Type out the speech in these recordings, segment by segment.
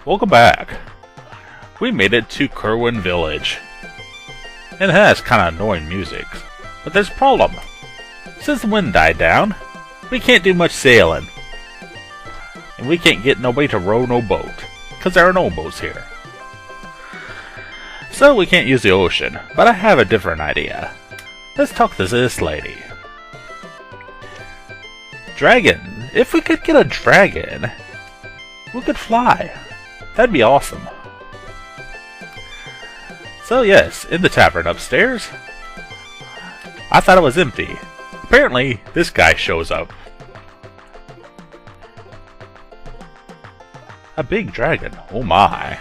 welcome back. We made it to Kerwin Village. It has kinda annoying music, but there's a problem. Since the wind died down, we can't do much sailing. And we can't get nobody to row no boat, cause there are no boats here. So we can't use the ocean, but I have a different idea. Let's talk to this lady. Dragon. If we could get a dragon, we could fly. That'd be awesome. So yes, in the tavern upstairs. I thought it was empty. Apparently, this guy shows up. A big dragon. Oh my.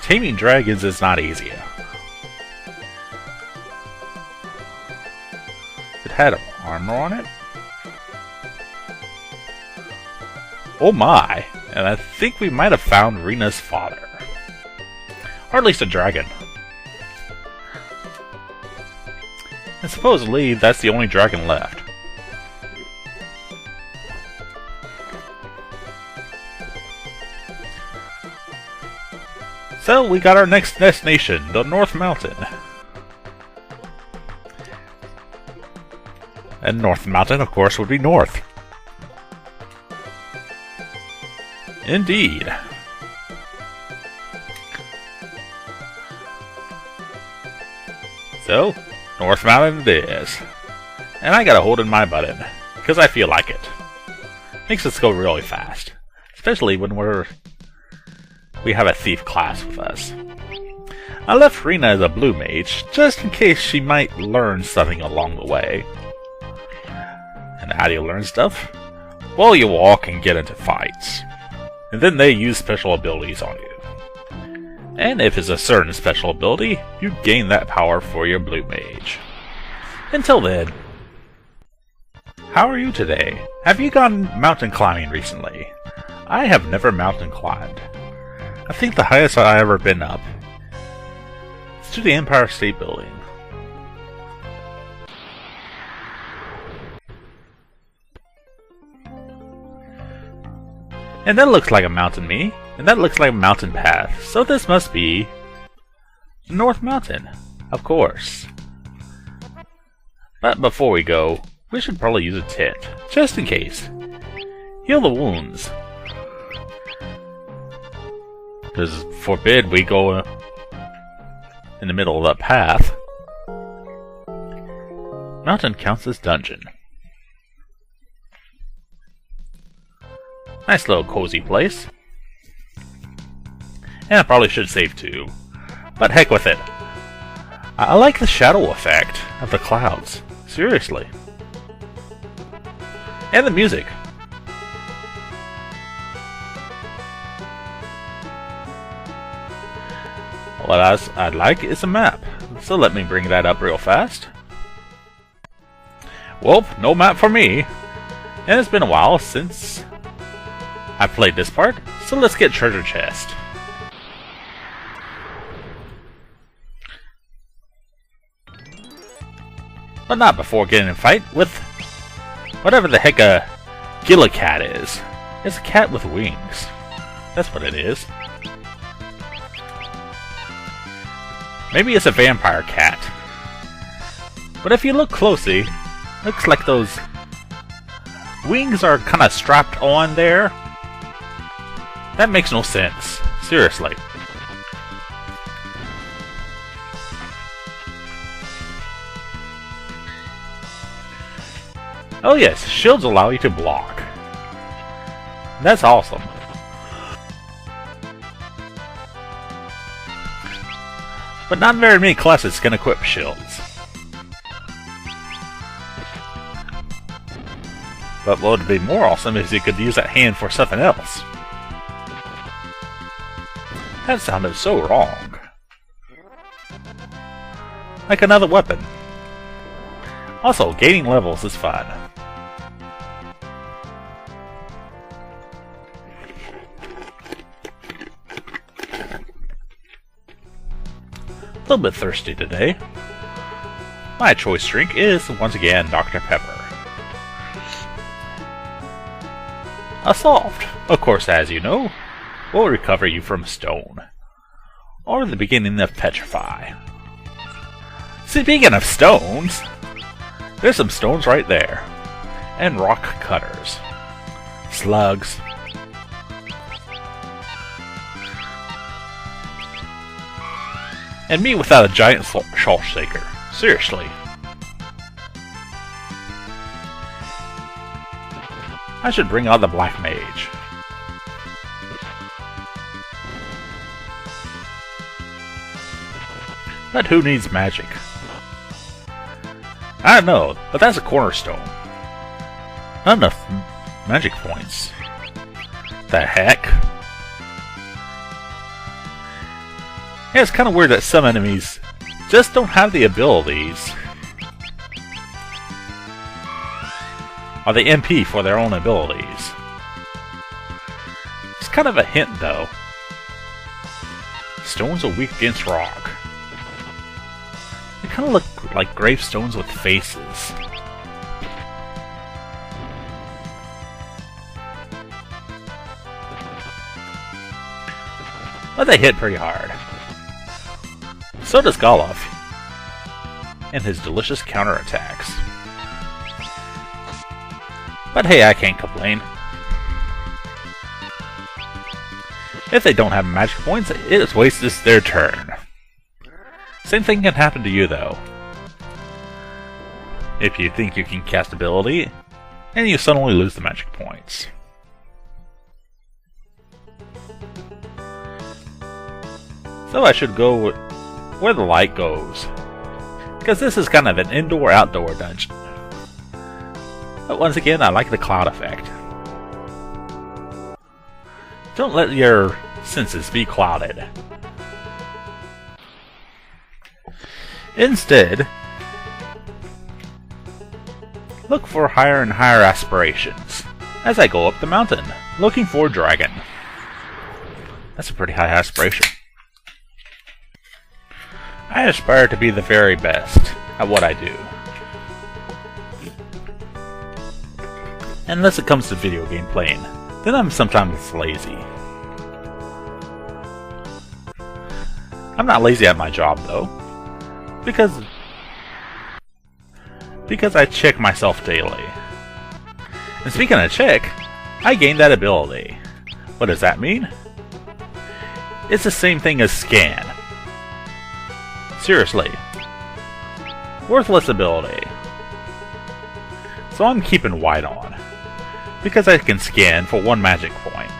Taming dragons is not easy. It had armor on it. Oh my. And I think we might have found Rena's father. Or at least a dragon. And supposedly, that's the only dragon left. So, we got our next destination, the North Mountain. And North Mountain, of course, would be north. Indeed. So, North Mountain it is. And I gotta hold in my button, because I feel like it. Makes us go really fast. Especially when we have a thief class with us. I left Rena as a blue mage, just in case she might learn something along the way. And how do you learn stuff? Well, you walk and get into fights. And then they use special abilities on you. And if it's a certain special ability, you gain that power for your blue mage. Until then, how are you today? Have you gone mountain climbing recently? I have never mountain climbed. I think the highest I've ever been up is to the Empire State Building. And that looks like a mountain me, and that looks like a mountain path, so this must be the North Mountain, of course. But before we go, we should probably use a tent, just in case. Heal the wounds. Because forbid we go in the middle of that path. Mountain counts as dungeon. Nice little cozy place. And I probably should save too. But heck with it. I like the shadow effect of the clouds. Seriously. And the music. What I'd like is a map. So let me bring that up real fast. Well, no map for me. And it's been a while since I played this part, so let's get treasure chest. But not before getting in a fight with whatever the heck a Gillicat is. It's a cat with wings. That's what it is. Maybe it's a vampire cat. But if you look closely, looks like those wings are kind of strapped on there. That makes no sense. Seriously. Oh yes, shields allow you to block. That's awesome. But not very many classes can equip shields. But what would be more awesome is you could use that hand for something else. That sounded so wrong. Like another weapon. Also, gaining levels is fun. A little bit thirsty today. My choice drink is, once again, Dr. Pepper. Solved. Of course, as you know, we'll recover you from stone. Or the beginning of petrify. Speaking of stones, there's some stones right there. And rock cutters. Slugs. And me without a giant salt shaker. Seriously. I should bring out the black mage. But who needs magic? I don't know, but that's a cornerstone. Not enough magic points. The heck? Yeah, it's kind of weird that some enemies just don't have the abilities. Or the MP for their own abilities. It's kind of a hint, though. Stones are weak against rock. They kind of look like gravestones with faces. But they hit pretty hard. So does Golov. And his delicious counterattacks. But hey, I can't complain. If they don't have magic points, it is wasted their turn. Same thing can happen to you, though. If you think you can cast ability, and you suddenly lose the magic points. So I should go where the light goes. Because this is kind of an indoor-outdoor dungeon. But once again, I like the cloud effect. Don't let your senses be clouded. Instead, look for higher and higher aspirations as I go up the mountain, looking for a dragon. That's a pretty high aspiration. I aspire to be the very best at what I do. Unless it comes to video game playing, then I'm sometimes lazy. I'm not lazy at my job, though. Because I check myself daily. And speaking of check, I gained that ability. What does that mean? It's the same thing as scan. Seriously. Worthless ability. So I'm keeping white on. Because I can scan for 1 magic point.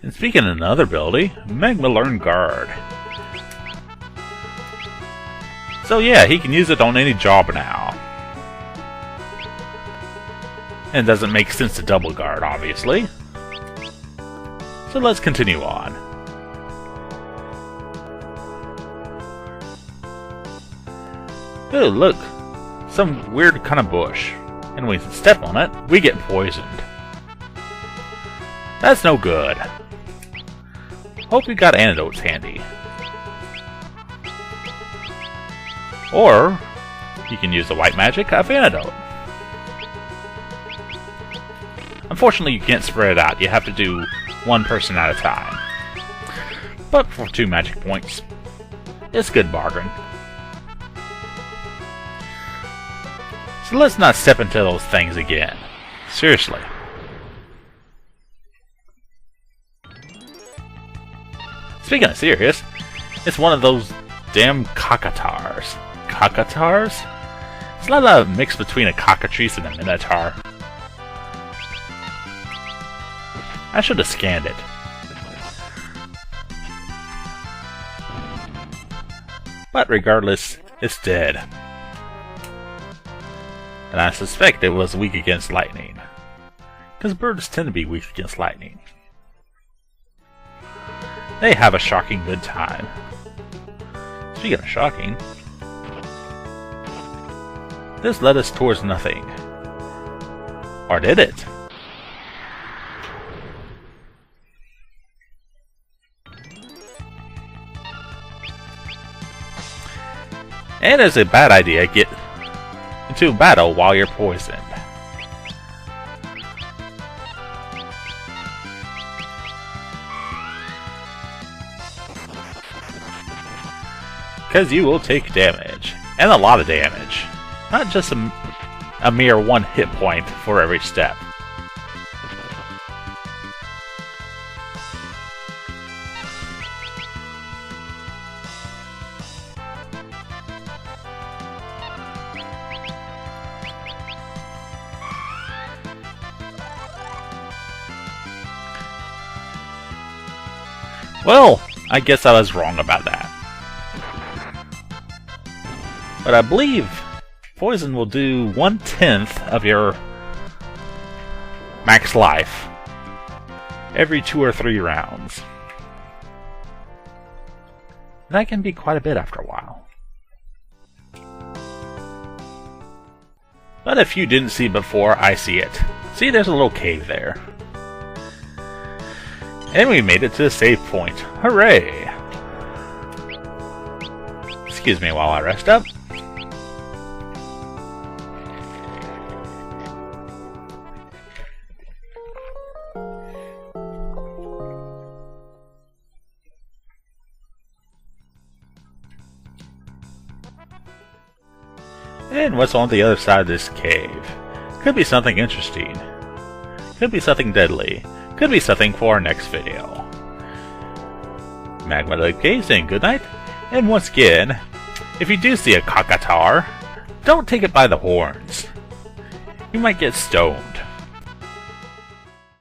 And speaking of another ability, Magma Guard. So yeah, he can use it on any job now. And it doesn't make sense to double guard, obviously. So let's continue on. Oh, look! Some weird kind of bush. And when we step on it, we get poisoned. That's no good. Hope you got antidotes handy. Or, you can use the white magic of antidote. Unfortunately, you can't spread it out. You have to do 1 person at a time. But for 2 magic points, it's a good bargain. So let's not step into those things again. Seriously. Speaking of serious, it's one of those damn cockatars. Cockatars? It's like a mix between a cockatrice and a minotaur. I should have scanned it. But regardless, it's dead. And I suspect it was weak against lightning. Because birds tend to be weak against lightning. They have a shocking good time. Speaking of shocking, this led us towards nothing. Or did it? And it's a bad idea to get into battle while you're poisoned. because you will take damage. And a lot of damage. Not just a mere 1 hit point for every step. Well, I guess I was wrong about that. But I believe poison will do 1/10 of your max life every 2 or 3 rounds. That can be quite a bit after a while. But if you didn't see it before, I see it. See, there's a little cave there. And we made it to the save point. Hooray! Excuse me while I rest up. And what's on the other side of this cave? Could be something interesting. Could be something deadly. Could be something for our next video. Magmawk saying goodnight, and once again, if you do see a kakatar, don't take it by the horns. You might get stoned.